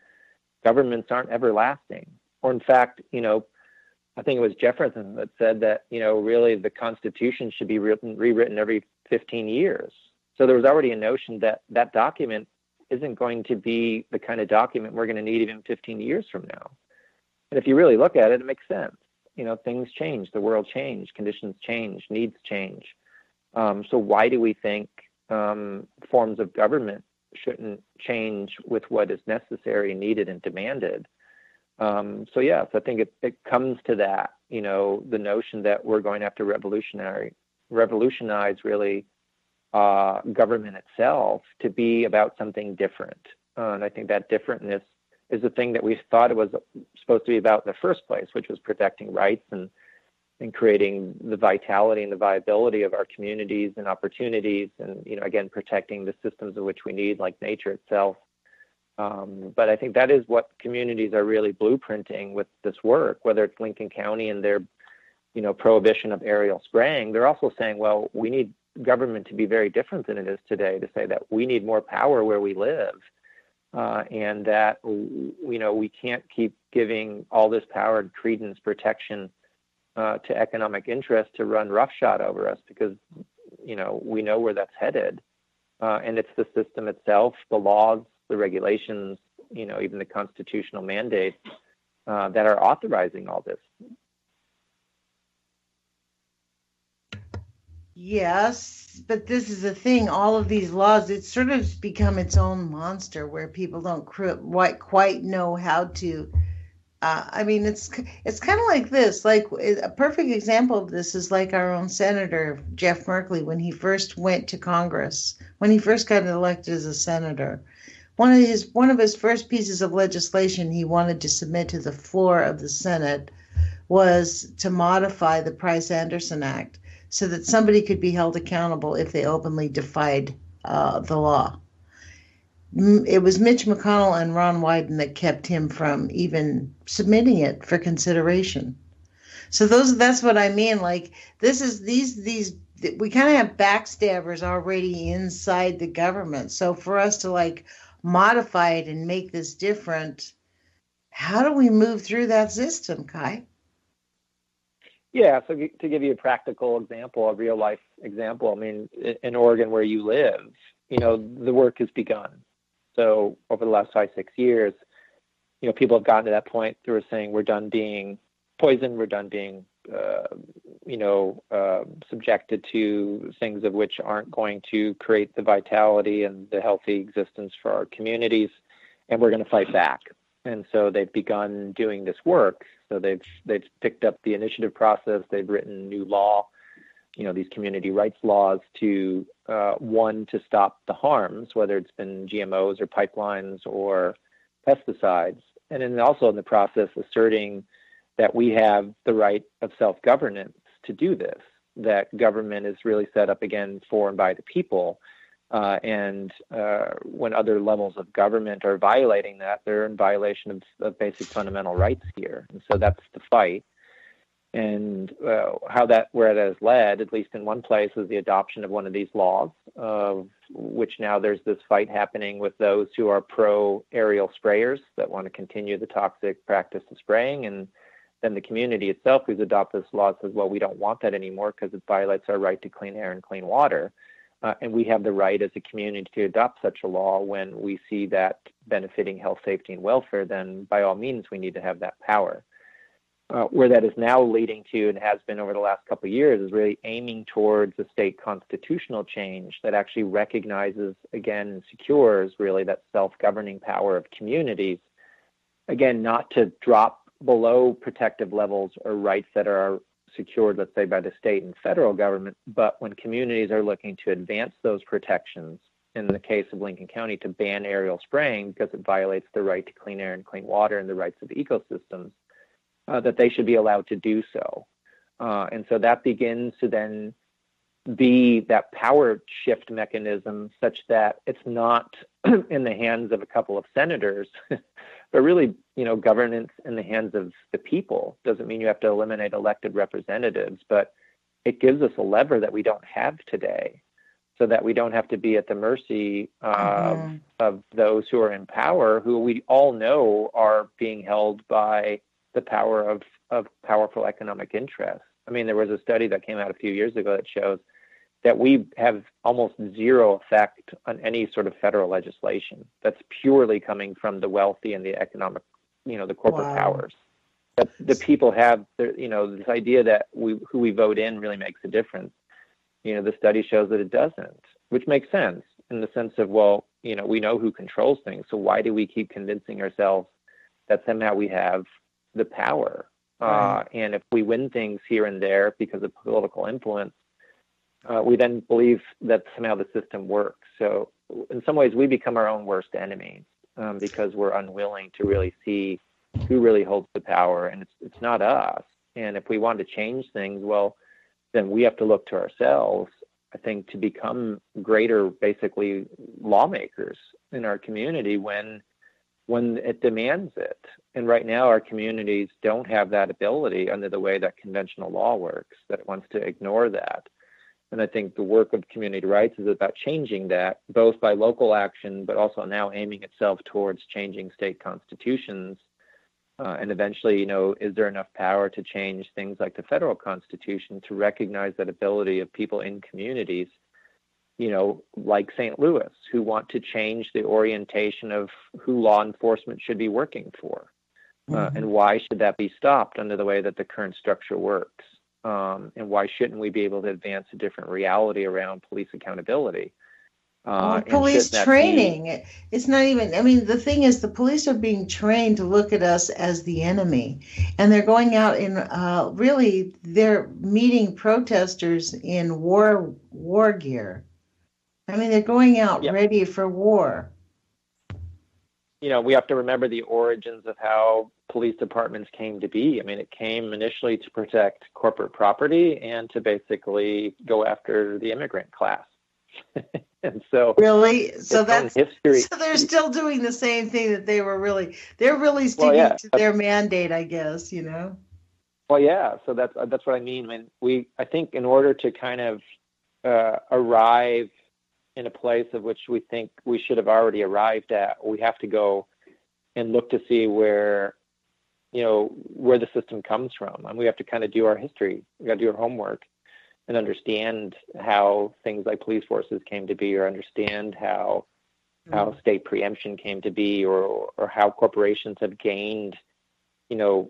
governments aren't everlasting. Or in fact, I think it was Jefferson that said that, really the Constitution should be rewritten every 15 years. So there was already a notion that that document isn't going to be the kind of document we're going to need even 15 years from now. And if you really look at it, it makes sense. Things change, the world changed, conditions change, needs change. So why do we think forms of government shouldn't change with what is necessary, needed, and demanded? So I think it comes to that, the notion that we're going to have to revolutionize really government itself to be about something different. And I think that differentness is the thing that we thought it was supposed to be about in the first place, which was protecting rights and creating the vitality and the viability of our communities and opportunities, and again, protecting the systems of which we need, like nature itself. But I think that is what communities are really blueprinting with this work, whether it's Lincoln County and their prohibition of aerial spraying. They're also saying, well, we need government to be very different than it is today, to say that we need more power where we live, and that we can't keep giving all this power, credence, protection to economic interest to run roughshod over us, because we know where that's headed, and it's the system itself, the laws, the regulations, even the constitutional mandates that are authorizing all this. Yes, but this is the thing. All of these laws, it's sort of become its own monster where people don't quite know how to. I mean, it's kind of like this. Like a perfect example of this is like our own Senator Jeff Merkley when he first went to Congress, when he first got elected as a senator. One of his first pieces of legislation he wanted to submit to the floor of the Senate was to modify the Price-Anderson Act so that somebody could be held accountable if they openly defied the law. It was Mitch McConnell and Ron Wyden that kept him from even submitting it for consideration. So that's what I mean. Like this is these we kind of have backstabbers already inside the government. So for us to like modify it and make this different, how do we move through that system, Kai? Yeah, so to give you a practical example, a real life example, I mean, in Oregon where you live, the work has begun. So over the last 5-6 years, people have gotten to that point where we're saying we're done being poisoned, we're done being, subjected to things of which aren't going to create the vitality and the healthy existence for our communities, and we're going to fight back. And so they've begun doing this work. So they've picked up the initiative process. They've written new law, these community rights laws to to stop the harms, whether it's been GMOs or pipelines or pesticides, and then also in the process asserting that we have the right of self-governance to do this, that government is really set up again for and by the people. And when other levels of government are violating that, they're in violation of basic fundamental rights here. And so that's the fight. And where that has led, at least in one place, is the adoption of one of these laws, which now there's this fight happening with those who are pro-aerial sprayers that want to continue the toxic practice of spraying. And then the community itself who's adopted this law says, well, we don't want that anymore because it violates our right to clean air and clean water. And we have the right as a community to adopt such a law when we see that benefiting health, safety, and welfare, then by all means, we need to have that power. Where that is now leading to, and has been over the last couple of years, is really aiming towards a state constitutional change that actually recognizes, again, and secures really that self-governing power of communities, again, not to drop below protective levels or rights that are secured, let's say, by the state and federal government, but when communities are looking to advance those protections, in the case of Lincoln County, to ban aerial spraying because it violates the right to clean air and clean water and the rights of ecosystems, that they should be allowed to do so. And so that begins to then be that power shift mechanism such that it's not in the hands of a couple of senators, but really, governance in the hands of the people. Doesn't mean you have to eliminate elected representatives, but it gives us a lever that we don't have today, so that we don't have to be at the mercy of those who are in power, who we all know are being held by the power of powerful economic interests. I mean, there was a study that came out a few years ago that shows that we have almost zero effect on any sort of federal legislation that's purely coming from the wealthy and the economic, the corporate powers. That the people have, this idea that who we vote in really makes a difference. The study shows that it doesn't, which makes sense in the sense of, well, we know who controls things, so why do we keep convincing ourselves that somehow we have the power? Right. And if we win things here and there because of political influence, we then believe that somehow the system works. So in some ways, we become our own worst enemies because we're unwilling to really see who really holds the power, and it's not us. And if we want to change things, well, then we have to look to ourselves, I think, to become greater, basically, lawmakers in our community when it demands it. And right now, our communities don't have that ability under the way that conventional law works, that it wants to ignore that. And I think the work of community rights is about changing that, both by local action, but also now aiming itself towards changing state constitutions. And eventually, is there enough power to change things like the federal constitution to recognize that ability of people in communities, like St. Louis, who want to change the orientation of who law enforcement should be working for? And why should that be stopped under the way that the current structure works? and why shouldn't we be able to advance a different reality around police accountability? Police training. It's not even, I mean, the thing is, the police are being trained to look at us as the enemy. And they're going out in, really, they're meeting protesters in war gear. I mean, they're going out ready for war. You know, we have to remember the origins of how police departments came to be. I mean, it came initially to protect corporate property and to basically go after the immigrant class. And so really, so that's history. So they're still doing the same thing that they're really sticking to their mandate, I guess, you know. Well, yeah. So that's what I mean. I mean, I think in order to kind of arrive in a place of which we think we should have already arrived at, we have to go and look to see where the system comes from, and we have to kind of do our history. We got to do our homework and understand how things like police forces came to be, or understand how state preemption came to be, or how corporations have gained,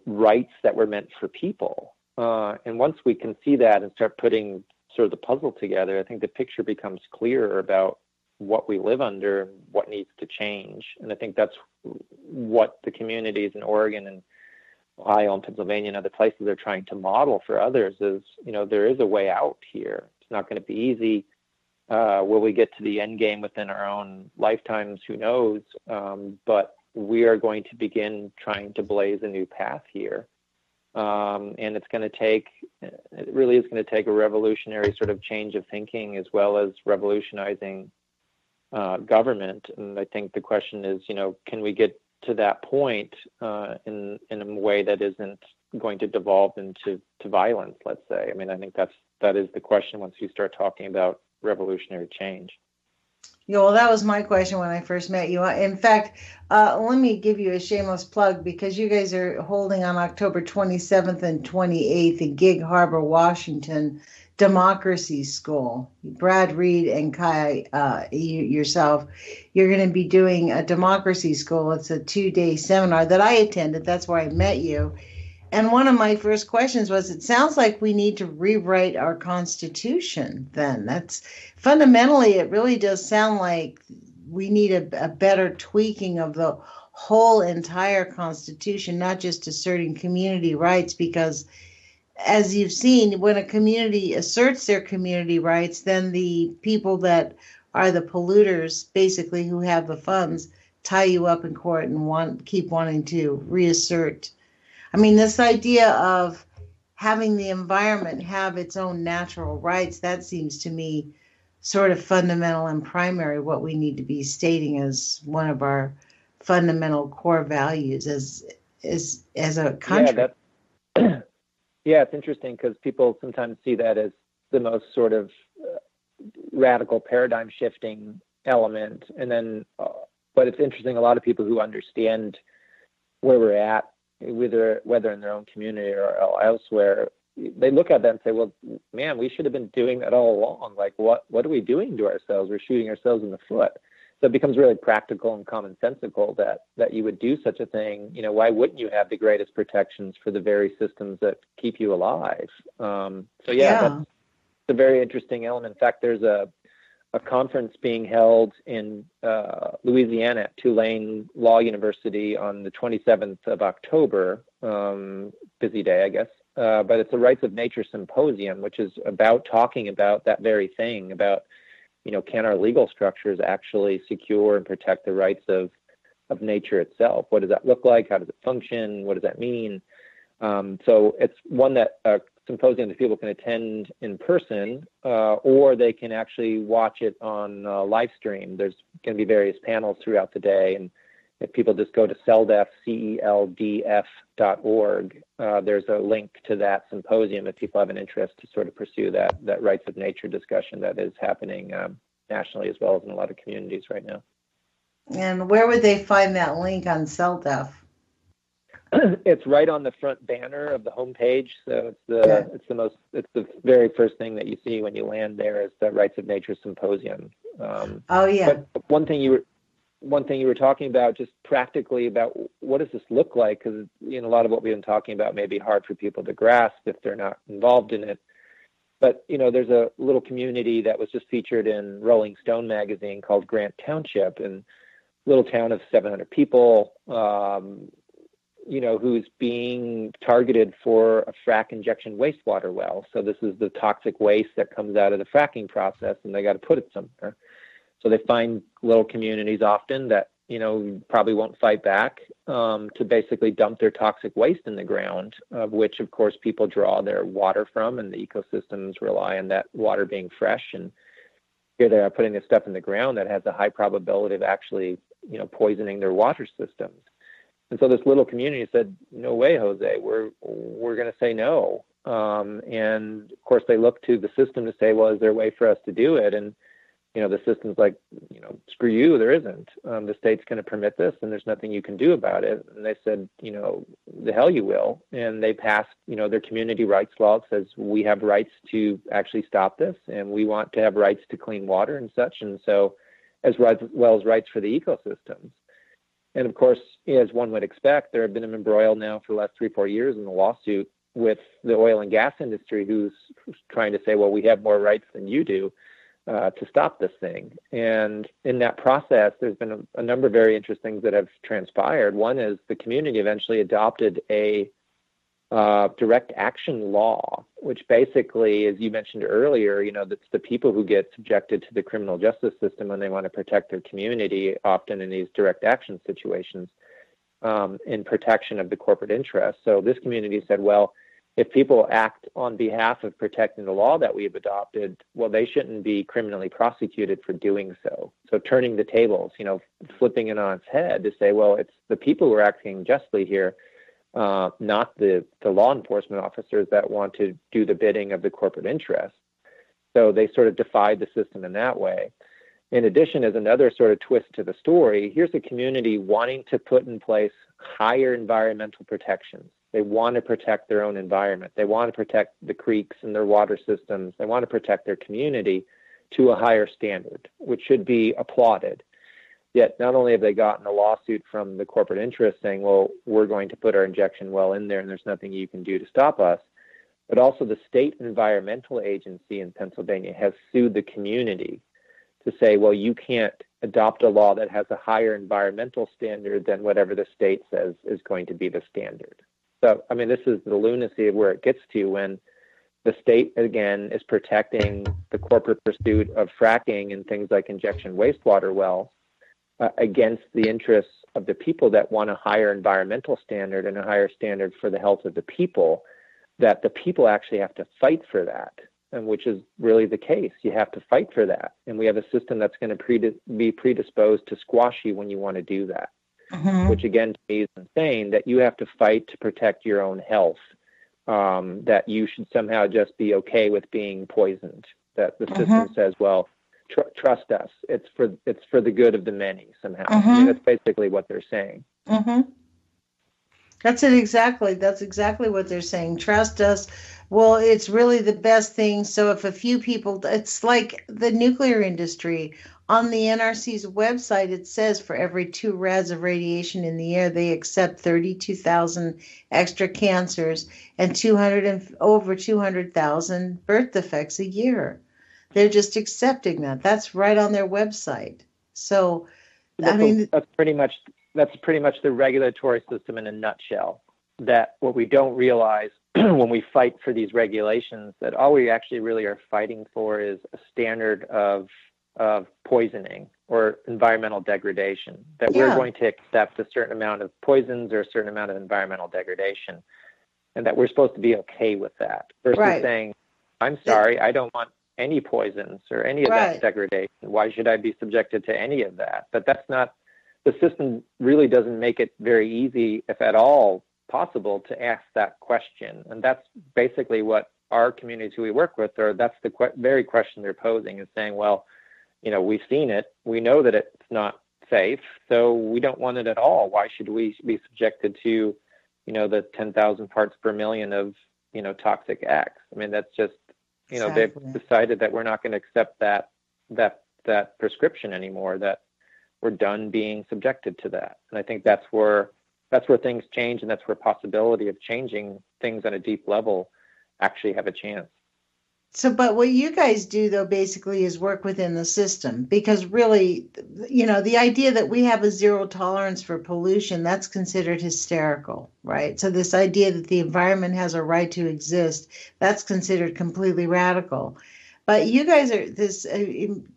rights that were meant for people. And once we can see that and start putting sort of the puzzle together, I think the picture becomes clearer about what we live under and what needs to change. And I think that's what the communities in Oregon and Ohio and Pennsylvania and other places are trying to model for others is, there is a way out here. It's not going to be easy. Will we get to the end game within our own lifetimes? Who knows? But we are going to begin trying to blaze a new path here. And it really is going to take a revolutionary sort of change of thinking, as well as revolutionizing government. And I think the question is, can we get to that point in a way that isn't going to devolve into violence, let's say? I mean, I think that is the question once you start talking about revolutionary change. Yeah, well, that was my question when I first met you. In fact, let me give you a shameless plug, because you guys are holding on October 27th and 28th in Gig Harbor, Washington, Democracy School. Brad Reed and Kai, yourself, you're going to be doing a Democracy School. It's a 2-day seminar that I attended. That's where I met you. And one of my first questions was, it sounds like we need to rewrite our Constitution then. That's fundamentally, it really does sound like we need a better tweaking of the whole entire Constitution, not just asserting community rights, because as you've seen, when a community asserts their community rights, then the people that are the polluters, basically who have the funds, tie you up in court and keep wanting to reassert. I mean, this idea of having the environment have its own natural rights, that seems to me sort of fundamental and primary, what we need to be stating as one of our fundamental core values as a country. Yeah, it's interesting because people sometimes see that as the most sort of radical paradigm shifting element. And then, but it's interesting, a lot of people who understand where we're at, whether in their own community or elsewhere, they look at that and say, well, man, we should have been doing that all along. Like, what are we doing to ourselves? We're shooting ourselves in the foot. So it becomes really practical and commonsensical that you would do such a thing. Why wouldn't you have the greatest protections for the very systems that keep you alive? That's a very interesting element. In fact, there's a conference being held in Louisiana at Tulane Law University on the 27th of October. Busy day, I guess. But it's a Rights of Nature Symposium, which is about talking about that very thing, about can our legal structures actually secure and protect the rights of nature itself? What does that look like? How does it function? What does that mean? So it's one that symposium that people can attend in person, or they can actually watch it on live stream. There's going to be various panels throughout the day, and if people just go to CELDF, CELDF.org, there's a link to that symposium if people have an interest to sort of pursue that rights of nature discussion that is happening nationally as well as in a lot of communities right now. And where would they find that link on CELDF? It's right on the front banner of the homepage. So it's the very first thing that you see when you land there is the Rights of Nature Symposium. But one thing you one thing you were talking about, just practically about what does this look like? Because a lot of what we've been talking about may be hard for people to grasp if they're not involved in it. But there's a little community that was just featured in Rolling Stone magazine called Grant Township, and little town of 700 people, who's being targeted for a frack injection wastewater well. So this is the toxic waste that comes out of the fracking process, and they got to put it somewhere. So they find little communities often that, probably won't fight back to basically dump their toxic waste in the ground, of which, of course, people draw their water from, and the ecosystems rely on that water being fresh. And here they are putting this stuff in the ground that has a high probability of actually, poisoning their water systems. And so this little community said, no way, Jose, we're going to say no. And, of course, they look to the system to say, well, is there a way for us to do it? And the system's like, screw you, there isn't. The state's going to permit this, and there's nothing you can do about it. And they said, the hell you will. And they passed, their community rights law that says we have rights to actually stop this, and we want to have rights to clean water and such. And so, as well as rights for the ecosystems. And of course, as one would expect, there have been an embroil now for the last 3-4 years in the lawsuit with the oil and gas industry, who's trying to say, well, we have more rights than you do. To stop this thing. And in that process, there's been a number of very interesting things that have transpired. One is the community eventually adopted a direct action law, which basically, as you mentioned earlier, that's the people who get subjected to the criminal justice system when they want to protect their community, often in these direct action situations, in protection of the corporate interest. So this community said, well, if people act on behalf of protecting the law that we've adopted, well, they shouldn't be criminally prosecuted for doing so. So turning the tables, flipping it on its head to say, well, it's the people who are acting justly here, not the law enforcement officers that want to do the bidding of the corporate interest. So they sort of defied the system in that way. In addition, as another sort of twist to the story, here's a community wanting to put in place higher environmental protections. They want to protect their own environment. They want to protect the creeks and their water systems. They want to protect their community to a higher standard, which should be applauded. Yet not only have they gotten a lawsuit from the corporate interest saying, well, we're going to put our injection well in there and there's nothing you can do to stop us, but also the state environmental agency in Pennsylvania has sued the community to say, well, you can't adopt a law that has a higher environmental standard than whatever the state says is going to be the standard. So, I mean, this is the lunacy of where it gets to when the state, again, is protecting the corporate pursuit of fracking and things like injection wastewater wells against the interests of the people that want a higher environmental standard and a higher standard for the health of the people, that the people actually have to fight for that, and which is really the case. You have to fight for that. And we have a system that's going to be predisposed to squash you when you want to do that. Mm-hmm. Which again to me is insane, that you have to fight to protect your own health, that you should somehow just be okay with being poisoned, that the system says, well, trust us, it's for the good of the many somehow. I mean, that's basically what they're saying. That's exactly what they're saying. Trust us. Well, it's really the best thing. So if a few people, it's like the nuclear industry. On the NRC's website, it says for every 2 rads of radiation in the air, they accept 32,000 extra cancers and over 200,000 birth defects a year. They're just accepting that. That's right on their website. So, that's pretty much the regulatory system in a nutshell. That what we don't realize when we fight for these regulations, that all we actually really are fighting for is a standard of poisoning or environmental degradation, that we're going to accept a certain amount of poisons or a certain amount of environmental degradation, and that we're supposed to be okay with that versus saying, I'm sorry, I don't want any poisons or any of that degradation. Why should I be subjected to any of that? But that's not, the system really doesn't make it very easy, if at all possible, to ask that question. And that's basically what our communities who we work with, or that's the very question they're posing, is saying, well, we've seen it. We know that it's not safe, so we don't want it at all. Why should we be subjected to, the 10,000 parts per million of, toxic X? I mean, that's just, they've decided that we're not going to accept that prescription anymore, that we're done being subjected to that. And I think that's where things change, and that's where possibility of changing things on a deep level actually have a chance. So, but what you guys do, though, basically is work within the system, because really, the idea that we have a zero tolerance for pollution, that's considered hysterical, right? So this idea that the environment has a right to exist, that's considered completely radical. But you guys are this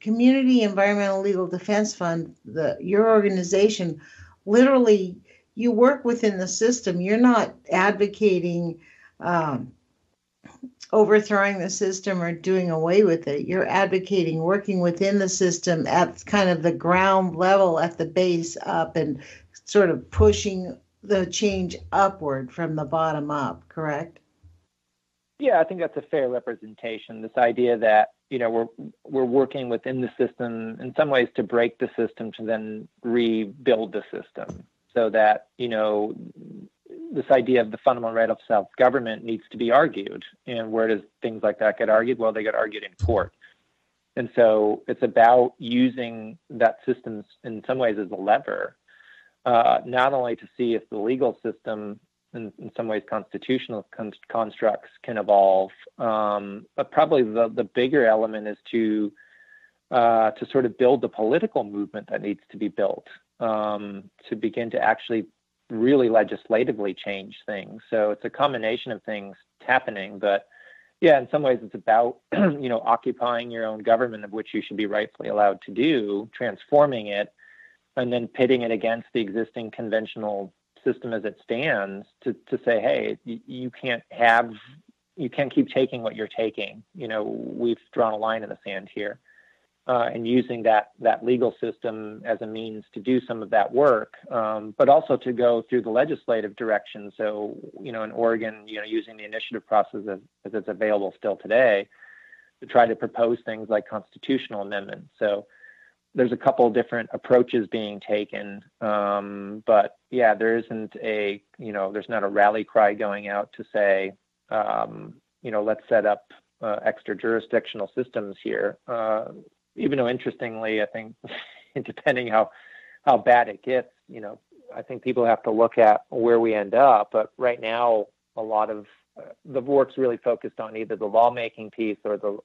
Community Environmental Legal Defense Fund, your organization, literally, you work within the system. You're not advocating overthrowing the system or doing away with it. You're advocating working within the system at kind of the ground level, at the base up, and sort of pushing the change upward from the bottom up, correct? Yeah, I think that's a fair representation. This idea that, we're working within the system in some ways to break the system to then rebuild the system, so that, this idea of the fundamental right of self-government needs to be argued. And where does things like that get argued? Well, they get argued in court. And so it's about using that system in some ways as a lever, not only to see if the legal system, in some ways constitutional constructs, can evolve, but probably the bigger element is to sort of build the political movement that needs to be built, to begin to actually really legislatively change things. So it's a combination of things happening, but yeah, in some ways it's about, occupying your own government, of which you should be rightfully allowed to do, transforming it, and then pitting it against the existing conventional system as it stands to say, hey, you can't keep taking what you're taking. We've drawn a line in the sand here. And using that legal system as a means to do some of that work, but also to go through the legislative direction. So, in Oregon, using the initiative process as it's available still today, to try to propose things like constitutional amendments. So there's a couple of different approaches being taken, but yeah, there isn't there's not a rally cry going out to say, let's set up extra jurisdictional systems here. Even though, interestingly, I think, depending how bad it gets, I think people have to look at where we end up. But right now, a lot of the work's really focused on either the lawmaking piece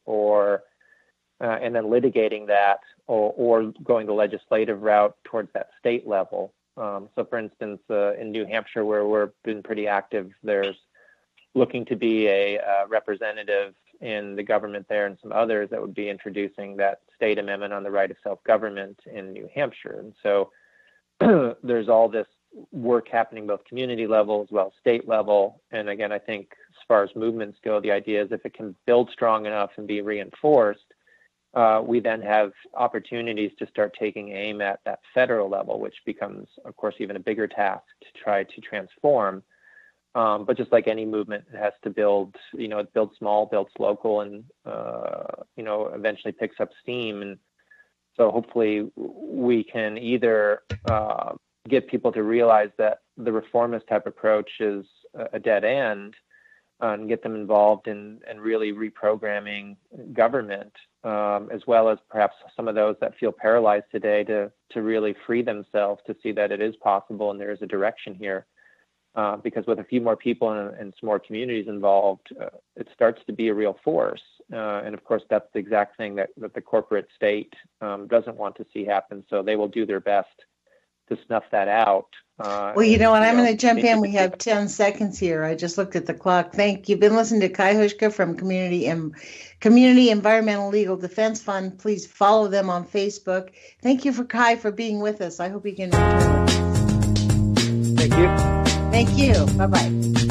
or and then litigating that, or going the legislative route towards that state level. So, for instance, in New Hampshire, where we've been pretty active, there's looking to be a representative in the government there, and some others that would be introducing that state amendment on the right of self-government in New Hampshire. And so there's all this work happening both community level as well as state level. And again, I think as far as movements go, the idea is if it can build strong enough and be reinforced, we then have opportunities to start taking aim at that federal level, which becomes, of course, even a bigger task to try to transform. But just like any movement, it has to build, it builds small, builds local, and, eventually picks up steam. And so hopefully we can either get people to realize that the reformist type approach is a dead end, and get them involved in really reprogramming government, as well as perhaps some of those that feel paralyzed today to really free themselves to see that it is possible and there is a direction here. Because with a few more people and some more communities involved, it starts to be a real force. And of course, that's the exact thing that the corporate state doesn't want to see happen. So they will do their best to snuff that out. Well, you know what? I'm going to jump in. We have 10 seconds here. I just looked at the clock. Thank you. You've been listening to Kai Huschke from Community Environmental Legal Defense Fund. Please follow them on Facebook. Thank you for Kai for being with us. I hope you can return. Thank you. Thank you. Bye-bye.